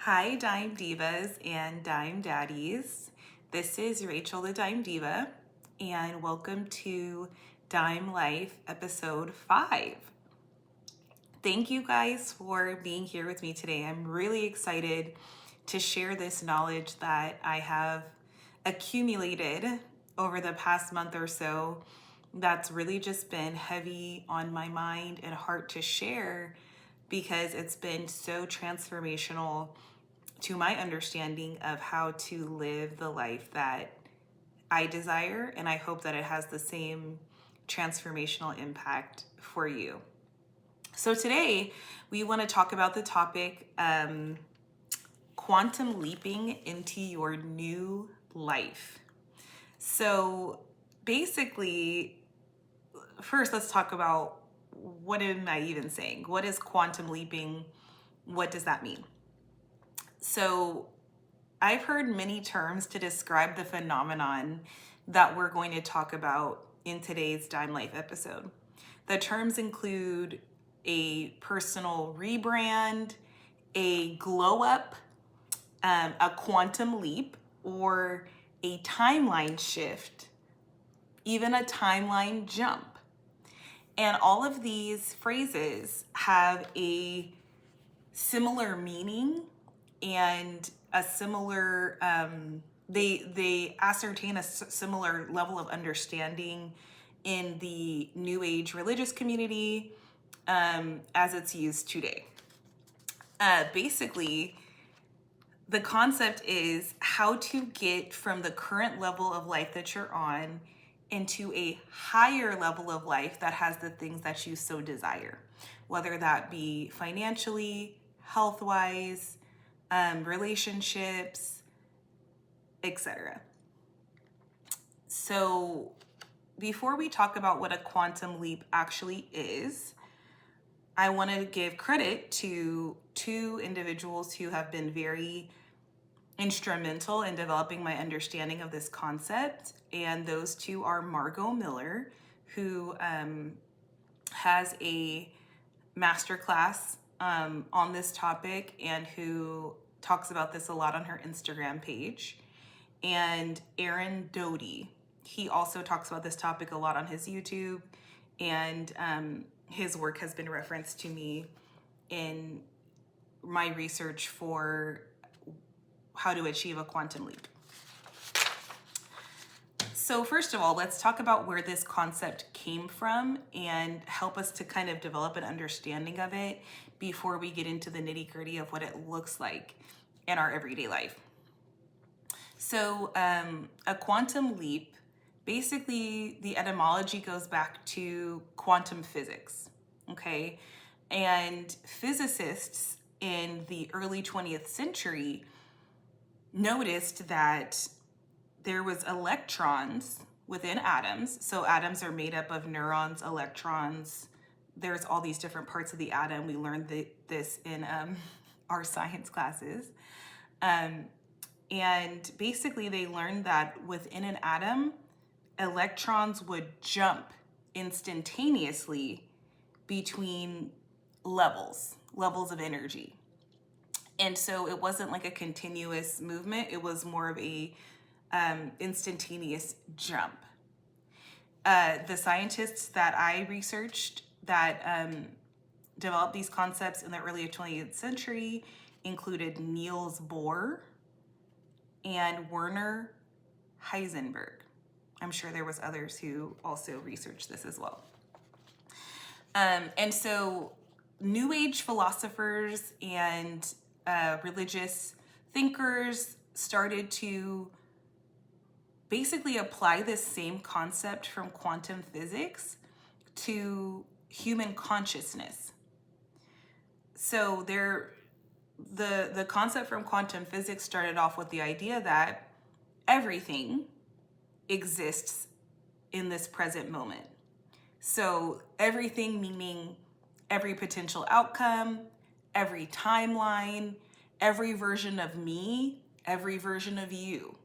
Hi, Dime Divas and Dime Daddies. This is Rachel the Dime Diva, and welcome to Dime Life episode 5. Thank you guys for being here with me today. I'm really excited to share this knowledge that I have accumulated over the past month or so that's really just been heavy on my mind and heart to share because it's been so transformational to my understanding of how to live the life that I desire, and I hope that it has the same transformational impact for you. So today we want to talk about the topic quantum leaping into your new life. So basically, first let's talk about what am I even saying? What is quantum leaping? What does that mean? So I've heard many terms to describe the phenomenon that we're going to talk about in today's Dime Life episode. The terms include a personal rebrand, a glow up, a quantum leap, or a timeline shift, even a timeline jump. And all of these phrases have a similar meaning and a similar they ascertain a similar level of understanding in the New Age religious community as it's used today. Basically, the concept is how to get from the current level of life that you're on into a higher level of life that has the things that you so desire, whether that be financially, health-wise, relationships, etc. So before we talk about what a quantum leap actually is, I want to give credit to two individuals who have been very instrumental in developing my understanding of this concept. And those two are Margot Miller, who has a masterclass on this topic and who talks about this a lot on her Instagram page, and Aaron Doty. He also talks about this topic a lot on his YouTube, and his work has been referenced to me in my research for how to achieve a quantum leap. So first of all, let's talk about where this concept came from and help us to kind of develop an understanding of it before we get into the nitty-gritty of what it looks like in our everyday life. So a quantum leap, basically the etymology goes back to quantum physics, okay? And physicists in the early 20th century noticed that there was electrons within atoms. So atoms are made up of neurons, electrons. There's all these different parts of the atom. We learned this in our science classes. And basically they learned that within an atom, electrons would jump instantaneously between levels of energy. And so it wasn't like a continuous movement. It was more of a instantaneous jump. The scientists that I researched that developed these concepts in the early 20th century included Niels Bohr and Werner Heisenberg. I'm sure there was others who also researched this as well. And so New Age philosophers and religious thinkers started to basically apply this same concept from quantum physics to human consciousness. So the concept from quantum physics started off with the idea that everything exists in this present moment. So everything meaning every potential outcome, every timeline, every version of me, every version of you.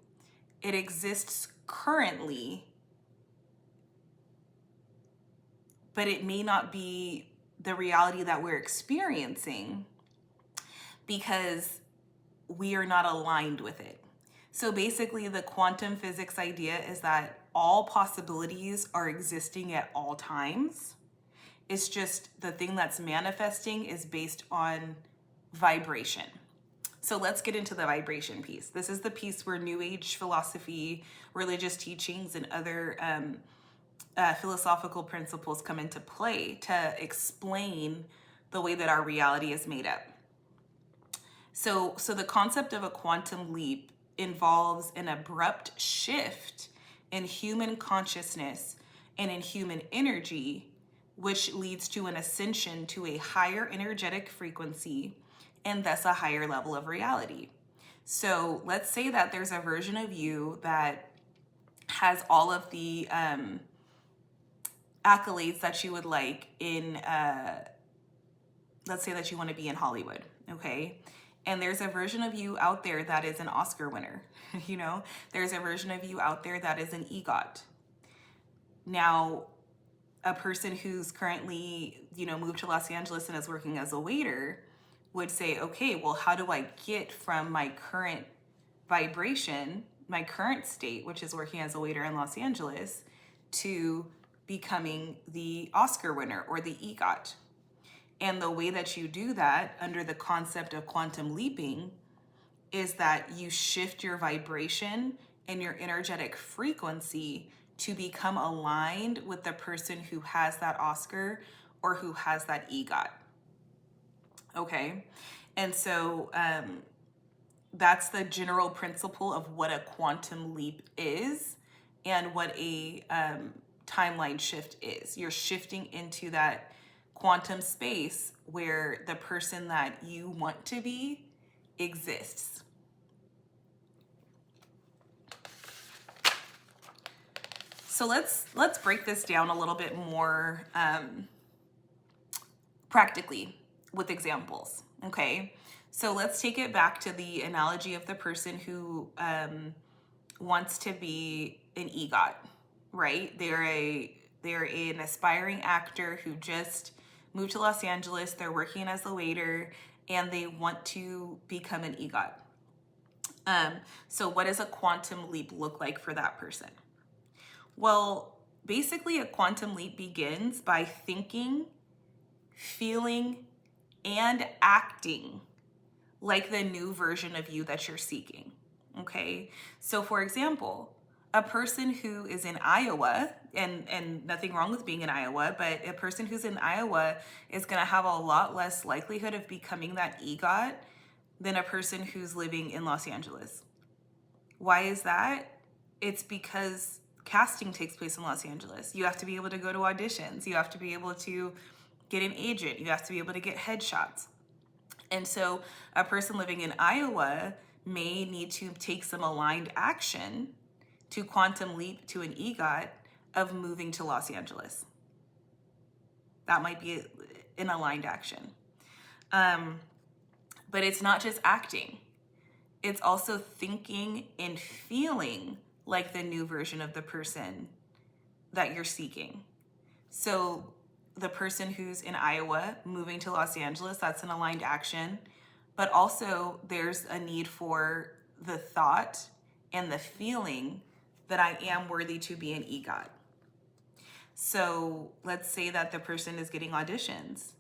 It exists currently, but it may not be the reality that we're experiencing because we are not aligned with it. So basically, the quantum physics idea is that all possibilities are existing at all times. It's just the thing that's manifesting is based on vibration. So let's get into the vibration piece. This is the piece where New Age philosophy, religious teachings, and other philosophical principles come into play to explain the way that our reality is made up. So the concept of a quantum leap involves an abrupt shift in human consciousness and in human energy, which leads to an ascension to a higher energetic frequency and thus a higher level of reality. So let's say that there's a version of you that has all of the accolades that you would like in, let's say that you want to be in Hollywood, okay? And there's a version of you out there that is an Oscar winner, you know? There's a version of you out there that is an EGOT. Now, a person who's currently, moved to Los Angeles and is working as a waiter would say, okay, well, how do I get from my current vibration, my current state, which is working as a waiter in Los Angeles, to becoming the Oscar winner or the EGOT? And the way that you do that under the concept of quantum leaping is that you shift your vibration and your energetic frequency to become aligned with the person who has that Oscar or who has that EGOT. Okay? And so that's the general principle of what a quantum leap is and what a timeline shift is. You're shifting into that quantum space where the person that you want to be exists. So let's break this down a little bit more practically with examples, okay? So let's take it back to the analogy of the person who wants to be an EGOT, right? They're an aspiring actor who just moved to Los Angeles. They're working as a waiter and they want to become an EGOT. So what does a quantum leap look like for that person? Well, basically a quantum leap begins by thinking, feeling, and acting like the new version of you that you're seeking, okay? So for example, a person who is in Iowa, and nothing wrong with being in Iowa, but a person who's in Iowa is gonna have a lot less likelihood of becoming that EGOT than a person who's living in Los Angeles. Why is that? It's because casting takes place in Los Angeles. You have to be able to go to auditions. You have to be able to get an agent. You have to be able to get headshots. And so a person living in Iowa may need to take some aligned action to quantum leap to an EGOT of moving to Los Angeles. That might be an aligned action. But it's not just acting. It's also thinking and feeling like the new version of the person that you're seeking. So the person who's in Iowa moving to Los Angeles, that's an aligned action. But also there's a need for the thought and the feeling that I am worthy to be an EGOT. So let's say that the person is getting auditions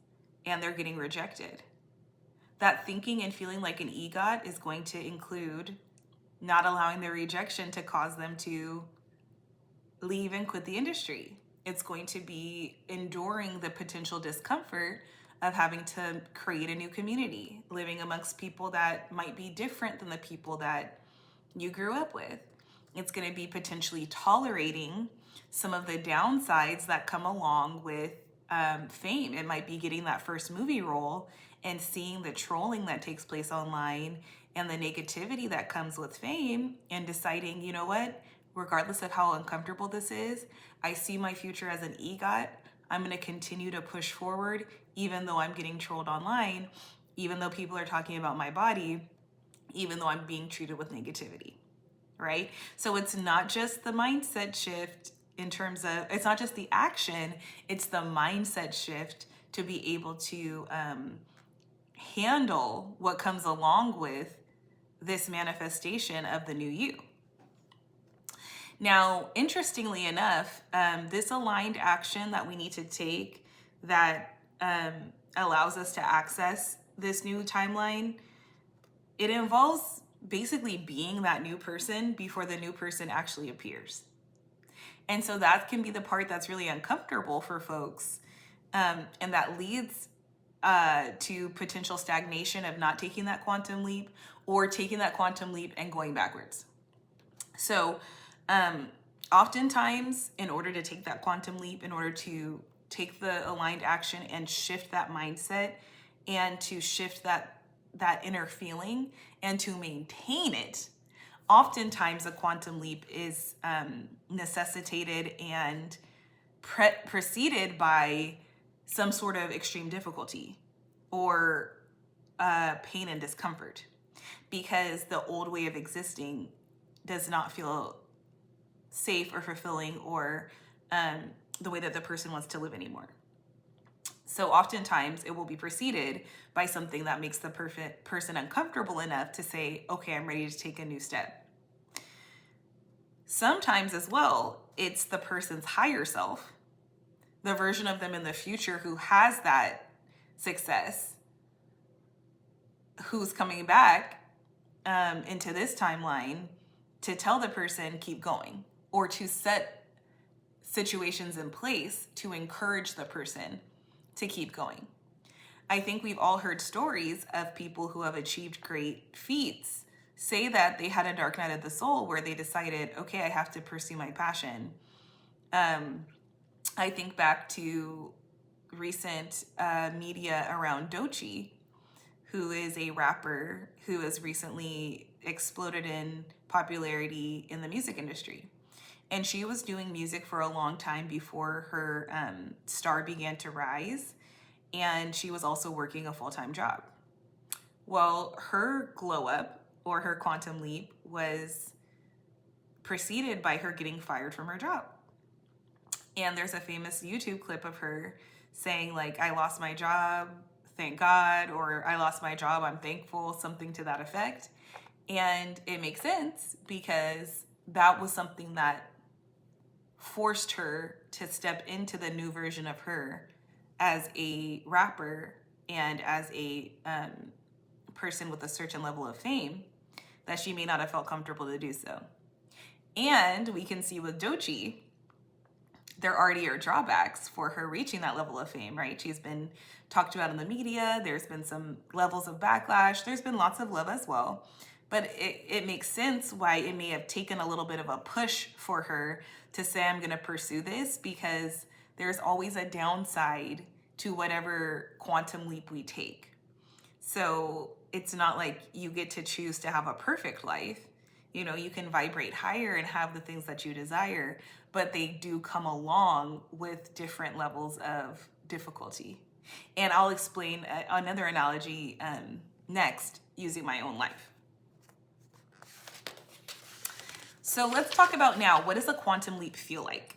and they're getting rejected. That thinking and feeling like an EGOT is going to include not allowing the rejection to cause them to leave and quit the industry. It's going to be enduring the potential discomfort of having to create a new community, living amongst people that might be different than the people that you grew up with. It's going to be potentially tolerating some of the downsides that come along with fame. It might be getting that first movie role and seeing the trolling that takes place online and the negativity that comes with fame and deciding, you know what, regardless of how uncomfortable this is, I see my future as an EGOT. I'm going to continue to push forward, even though I'm getting trolled online, even though people are talking about my body, even though I'm being treated with negativity, right? So it's not just the mindset shift in terms of, it's not just the action, it's the mindset shift to be able to handle what comes along with this manifestation of the new you. Now, interestingly enough, this aligned action that we need to take that allows us to access this new timeline, it involves basically being that new person before the new person actually appears. And so that can be the part that's really uncomfortable for folks, and that leads to potential stagnation of not taking that quantum leap, or taking that quantum leap and going backwards. So oftentimes, in order to take that quantum leap, in order to take the aligned action and shift that mindset, and to shift that inner feeling, and to maintain it, oftentimes a quantum leap is necessitated and preceded by some sort of extreme difficulty or pain and discomfort, because the old way of existing does not feel safe or fulfilling, or the way that the person wants to live anymore. So oftentimes it will be preceded by something that makes the person uncomfortable enough to say, okay, I'm ready to take a new step. Sometimes as well, it's the person's higher self, the version of them in the future who has that success, who's coming back into this timeline to tell the person keep going, or to set situations in place to encourage the person to keep going. I think we've all heard stories of people who have achieved great feats say that they had a dark night of the soul where they decided, okay, I have to pursue my passion. I think back to recent media around Doechii, who is a rapper who has recently exploded in popularity in the music industry. And she was doing music for a long time before her star began to rise. And she was also working a full-time job. Well, her glow up, or her quantum leap, was preceded by her getting fired from her job. And there's a famous YouTube clip of her saying, like, I lost my job, thank God, or I lost my job, I'm thankful, something to that effect. And it makes sense, because that was something that forced her to step into the new version of her as a rapper and as a person with a certain level of fame that she may not have felt comfortable to do so. And we can see with Doechii, there already are drawbacks for her reaching that level of fame, right? She's been talked about in the media. There's been some levels of backlash. There's been lots of love as well. But it makes sense why it may have taken a little bit of a push for her to say, I'm going to pursue this, because there's always a downside to whatever quantum leap we take. So it's not like you get to choose to have a perfect life. You know, you can vibrate higher and have the things that you desire, but they do come along with different levels of difficulty. And I'll explain another analogy next using my own life. So let's talk about now, what does a quantum leap feel like?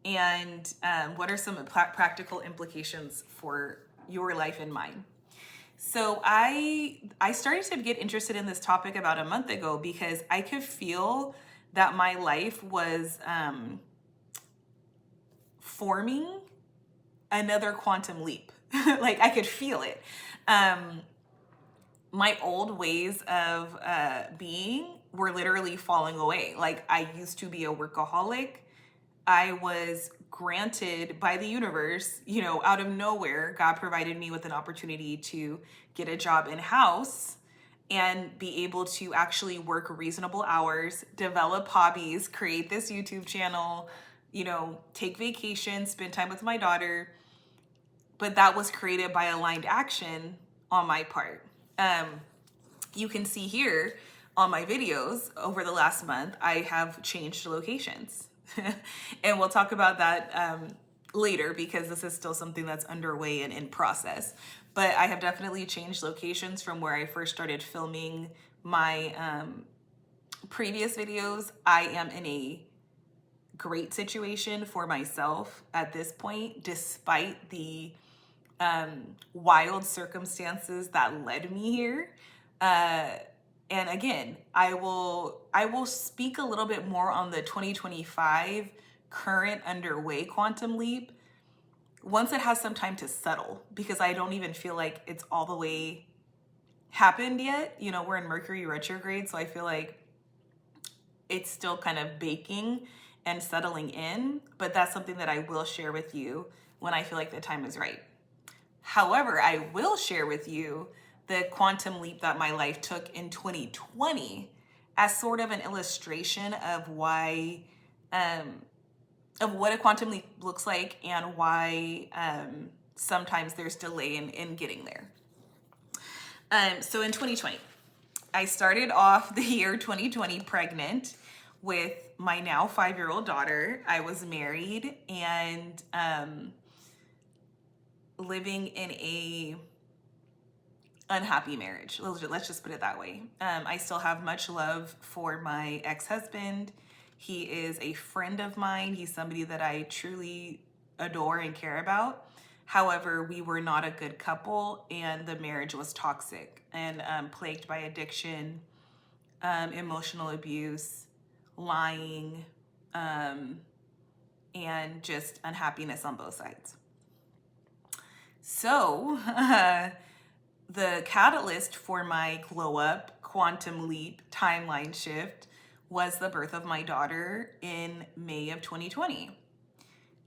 And what are some practical implications for your life and mine? So I started to get interested in this topic about a month ago, because I could feel that my life was forming another quantum leap. Like, I could feel it. My old ways of being were literally falling away. Like, I used to be a workaholic. I was granted by the universe, you know, out of nowhere, God provided me with an opportunity to get a job in-house and be able to actually work reasonable hours, develop hobbies, create this YouTube channel, you know, take vacations, spend time with my daughter. But that was created by aligned action on my part. You can see here on my videos over the last month, I have changed locations. And we'll talk about that later, because this is still something that's underway and in process. But I have definitely changed locations from where I first started filming my previous videos. I am in a great situation for myself at this point, despite the wild circumstances that led me here. And again, I will speak a little bit more on the 2025 current underway quantum leap once it has some time to settle, because I don't even feel like it's all the way happened yet. You know, we're in Mercury retrograde, so I feel like it's still kind of baking and settling in, but that's something that I will share with you when I feel like the time is right. However, I will share with you the quantum leap that my life took in 2020 as sort of an illustration of why, of what a quantum leap looks like, and why sometimes there's delay in getting there. So in 2020, I started off the year 2020 pregnant with my now 5-year-old daughter. I was married and living in a unhappy marriage. Let's just put it that way. I still have much love for my ex-husband. He is a friend of mine. He's somebody that I truly adore and care about. However, we were not a good couple, and the marriage was toxic and plagued by addiction, emotional abuse, lying, and just unhappiness on both sides. So, the catalyst for my glow up, quantum leap, timeline shift was the birth of my daughter in May of 2020.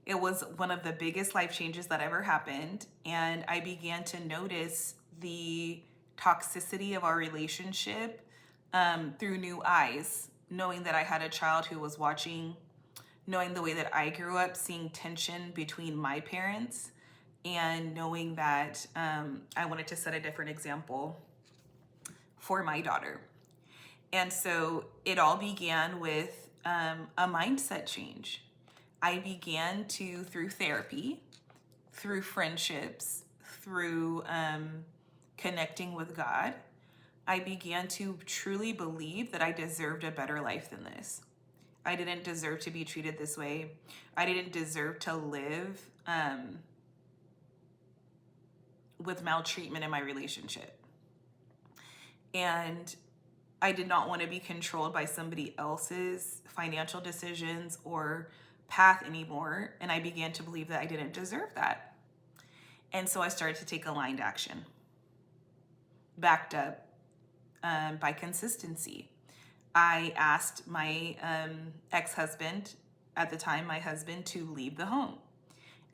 It was one of the biggest life changes that ever happened, and I began to notice the toxicity of our relationship through new eyes, knowing that I had a child who was watching, knowing the way that I grew up, seeing tension between my parents, and knowing that I wanted to set a different example for my daughter. And so it all began with a mindset change. I began to, through therapy, through friendships, through connecting with God, I began to truly believe that I deserved a better life than this. I didn't deserve to be treated this way. I didn't deserve to live with maltreatment in my relationship. And I did not want to be controlled by somebody else's financial decisions or path anymore. And I began to believe that I didn't deserve that. And so I started to take aligned action, backed up by consistency. I asked my ex-husband, at the time my husband, to leave the home.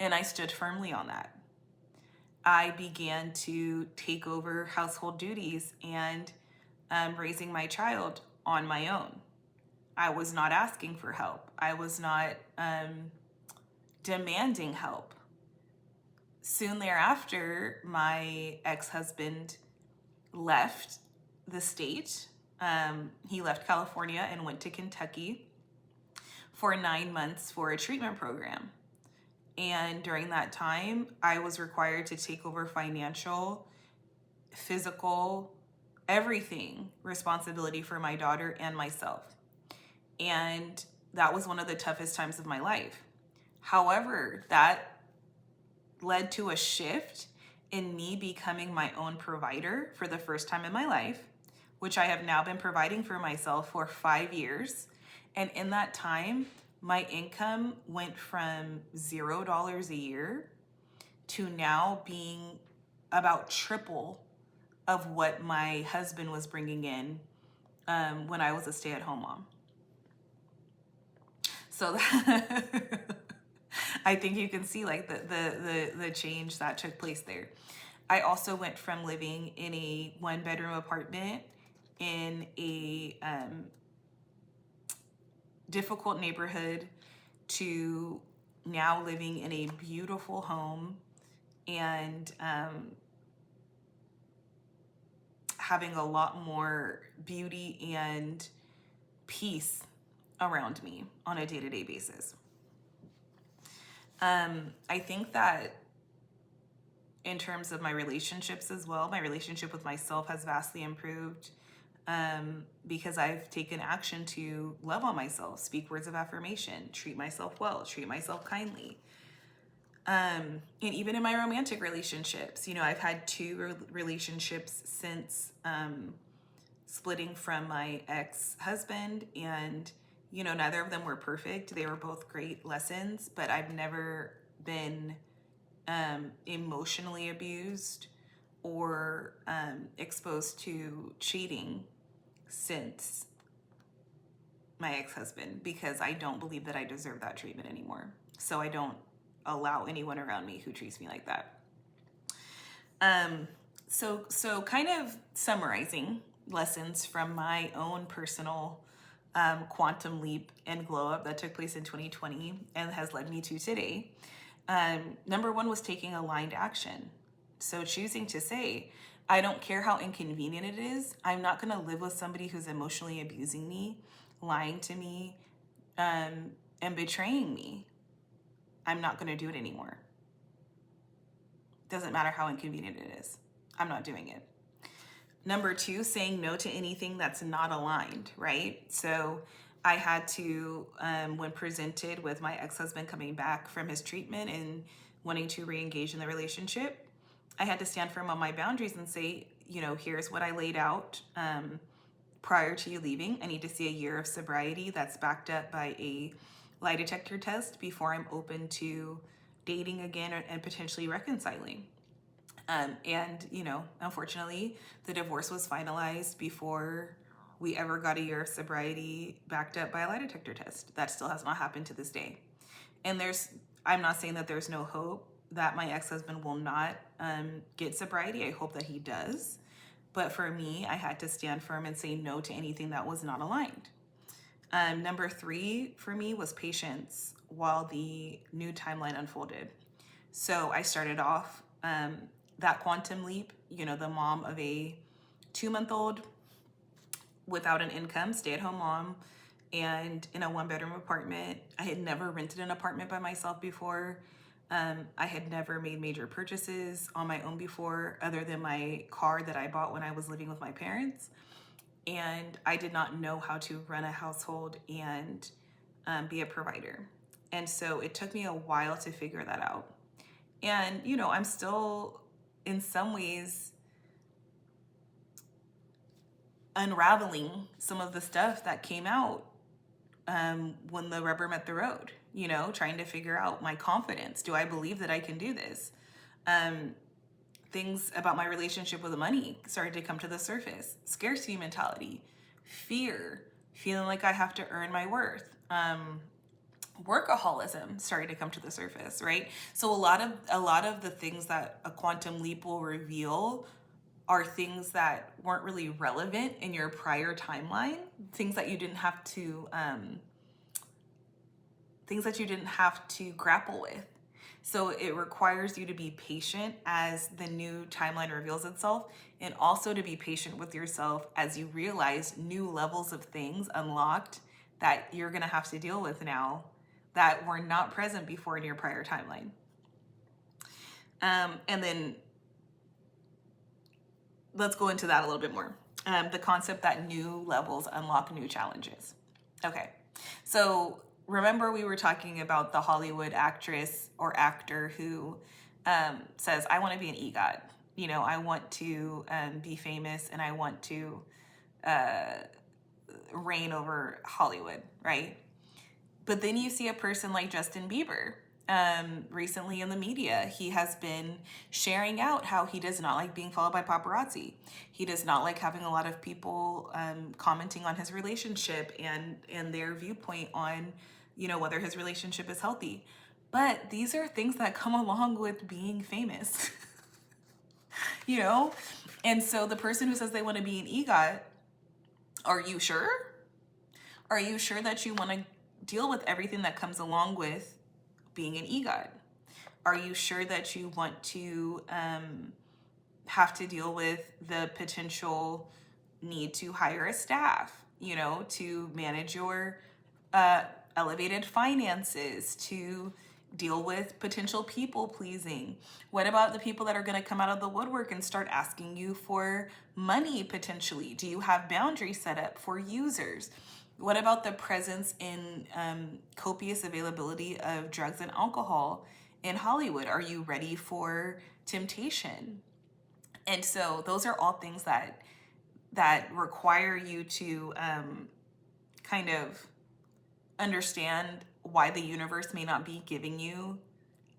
And I stood firmly on that. I began to take over household duties and raising my child on my own. I was not asking for help. I was not demanding help. Soon thereafter, my ex-husband left the state. He left California and went to Kentucky for 9 months for a treatment program. And during that time, I was required to take over financial, physical, everything responsibility for my daughter and myself. And that was one of the toughest times of my life. However, that led to a shift in me becoming my own provider for the first time in my life, which I have now been providing for myself for 5 years. And in that time, my income went from $0 a year to now being about triple of what my husband was bringing in when I was a stay-at-home mom. So I think you can see like the change that took place there. I also went from living in a 1-bedroom apartment in a difficult neighborhood to now living in a beautiful home and having a lot more beauty and peace around me on a day-to-day basis. I think that in terms of my relationships as well, my relationship with myself has vastly improved because I've taken action to love on myself, speak words of affirmation, treat myself well, treat myself kindly. And even in my romantic relationships, you know, I've had 2 relationships since splitting from my ex-husband, and neither of them were perfect. They were both great lessons, but I've never been emotionally abused or exposed to cheating since my ex-husband, because I don't believe that I deserve that treatment anymore. So I don't allow anyone around me who treats me like that. So kind of summarizing lessons from my own personal quantum leap and glow up that took place in 2020 and has led me to today. Number one was taking aligned action. So choosing to say, I don't care how inconvenient it is. I'm not going to live with somebody who's emotionally abusing me, lying to me, and betraying me. I'm not going to do it anymore. Doesn't matter how inconvenient it is. I'm not doing it. Number two, saying no to anything that's not aligned, right? So I had to, when presented with my ex-husband coming back from his treatment and wanting to re-engage in the relationship, I had to stand firm on my boundaries and say, here's what I laid out prior to you leaving. I need to see a year of sobriety that's backed up by a lie detector test before I'm open to dating again and potentially reconciling. Unfortunately, the divorce was finalized before we ever got a year of sobriety backed up by a lie detector test. That still has not happened to this day. And I'm not saying that there's no hope that my ex-husband will not get sobriety. I hope that he does. But for me, I had to stand firm and say no to anything that was not aligned. Number three for me was patience while the new timeline unfolded. So I started off that quantum leap, the mom of a 2-month-old without an income, stay-at-home mom, and in a 1-bedroom apartment. I had never rented an apartment by myself before. I had never made major purchases on my own before, other than my car that I bought when I was living with my parents. And I did not know how to run a household and be a provider. And so it took me a while to figure that out. And, I'm still, in some ways, unraveling some of the stuff that came out when the rubber met the road, trying to figure out my confidence. Do I believe that I can do this? Things about my relationship with money started to come to the surface. Scarcity mentality, fear, feeling like I have to earn my worth. Workaholism started to come to the surface, right? So a lot of the things that a quantum leap will reveal are things that weren't really relevant in your prior timeline, things that you didn't have to grapple with. So it requires you to be patient as the new timeline reveals itself, and also to be patient with yourself as you realize new levels of things unlocked that you're gonna have to deal with now that were not present before in your prior timeline. And then let's go into that a little bit more. The concept that new levels unlock new challenges. Okay, so remember we were talking about the Hollywood actress or actor who says, I want to be an EGOT. I want to be famous, and I want to reign over Hollywood, right? But then you see a person like Justin Bieber. Recently in the media, he has been sharing out how he does not like being followed by paparazzi. He does not like having a lot of people commenting on his relationship and their viewpoint on, whether his relationship is healthy. But these are things that come along with being famous, And so the person who says they want to be an EGOT, are you sure? Are you sure that you want to deal with everything that comes along with being an EGOT? Are you sure that you want to have to deal with the potential need to hire a staff, to manage your elevated finances, to deal with potential people pleasing? What about the people that are going to come out of the woodwork and start asking you for money potentially? Do you have boundaries set up for users? What about the presence in copious availability of drugs and alcohol in Hollywood? Are you ready for temptation? And so those are all things that that require you to kind of understand why the universe may not be giving you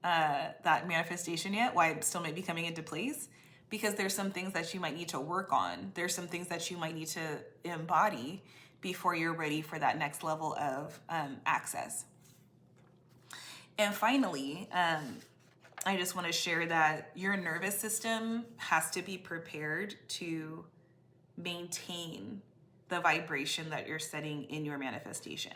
that manifestation yet, why it still might be coming into place, because there's some things that you might need to work on. There's some things that you might need to embody before you're ready for that next level of access. And finally, I just want to share that your nervous system has to be prepared to maintain the vibration that you're setting in your manifestation.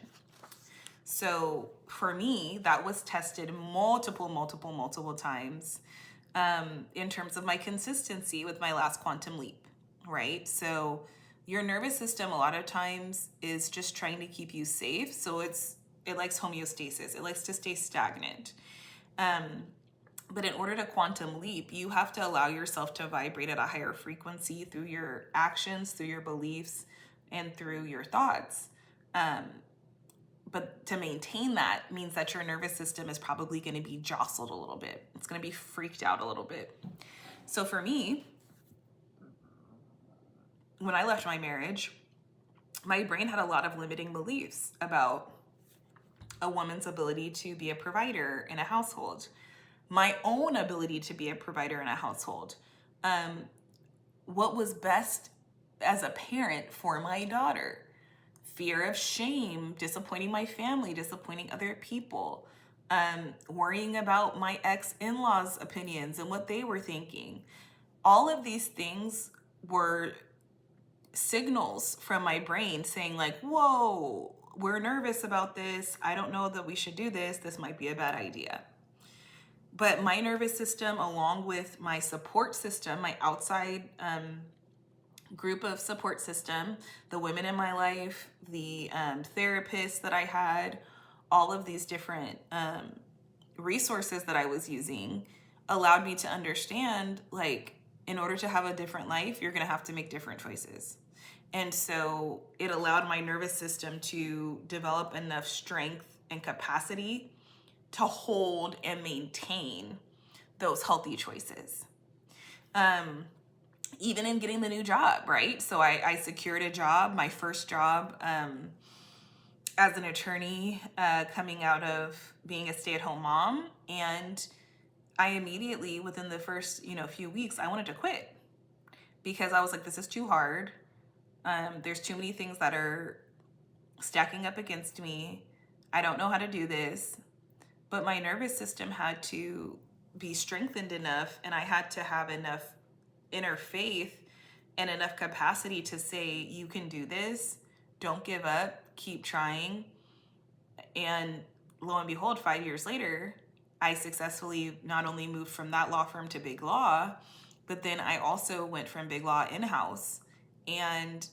So for me, that was tested multiple times in terms of my consistency with my last quantum leap, right? So your nervous system a lot of times is just trying to keep you safe. So it likes homeostasis. It likes to stay stagnant. But in order to quantum leap, you have to allow yourself to vibrate at a higher frequency through your actions, through your beliefs, and through your thoughts. But to maintain that means that your nervous system is probably going to be jostled a little bit. It's going to be freaked out a little bit. So for me, when I left my marriage, my brain had a lot of limiting beliefs about a woman's ability to be a provider in a household, my own ability to be a provider in a household, what was best as a parent for my daughter, fear of shame, disappointing my family, disappointing other people, worrying about my ex-in-laws' opinions and what they were thinking. All of these things were signals from my brain saying like, whoa, we're nervous about this. I don't know that we should do this. This might be a bad idea. But my nervous system, along with my support system, my outside group of support system, the women in my life, the therapists that I had, all of these different resources that I was using allowed me to understand, like, in order to have a different life, you're going to have to make different choices. And so it allowed my nervous system to develop enough strength and capacity to hold and maintain those healthy choices. Even in getting the new job, right? So I secured a job, my first job as an attorney coming out of being a stay-at-home mom. And I immediately, within the first few weeks, I wanted to quit because I was like, this is too hard. There's too many things that are stacking up against me. I don't know how to do this. But my nervous system had to be strengthened enough, and I had to have enough inner faith and enough capacity to say, you can do this. Don't give up. Keep trying. And lo and behold, 5 years later, I successfully not only moved from that law firm to Big Law, but then I also went from Big Law in-house. And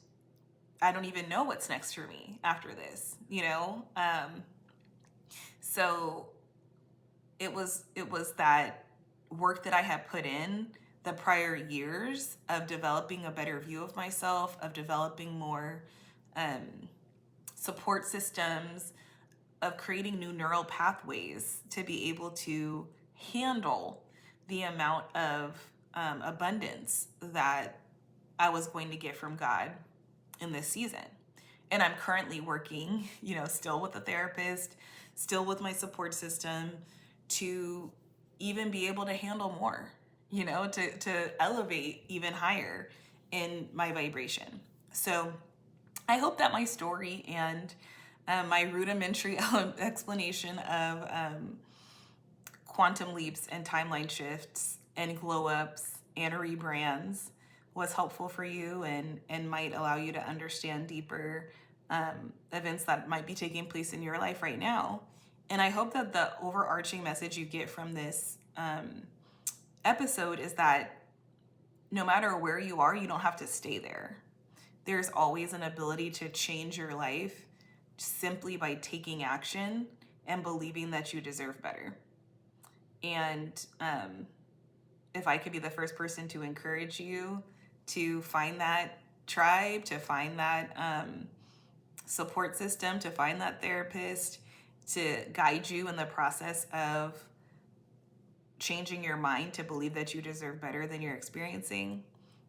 I don't even know what's next for me after this, So it was that work that I had put in the prior years of developing a better view of myself, of developing more support systems, of creating new neural pathways to be able to handle the amount of abundance that I was going to get from God in this season. And I'm currently working, still with a therapist, still with my support system to even be able to handle more, to elevate even higher in my vibration. So I hope that my story and my rudimentary explanation of quantum leaps and timeline shifts and glow ups and rebrands was helpful for you and might allow you to understand deeper events that might be taking place in your life right now. And I hope that the overarching message you get from this episode is that no matter where you are, you don't have to stay there. There's always an ability to change your life simply by taking action and believing that you deserve better. And if I could be the first person to encourage you to find that tribe, to find that support system, to find that therapist, to guide you in the process of changing your mind to believe that you deserve better than you're experiencing,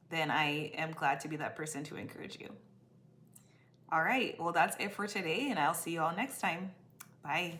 then I am glad to be that person to encourage you. All right, well, that's it for today, and I'll see you all next time. Bye.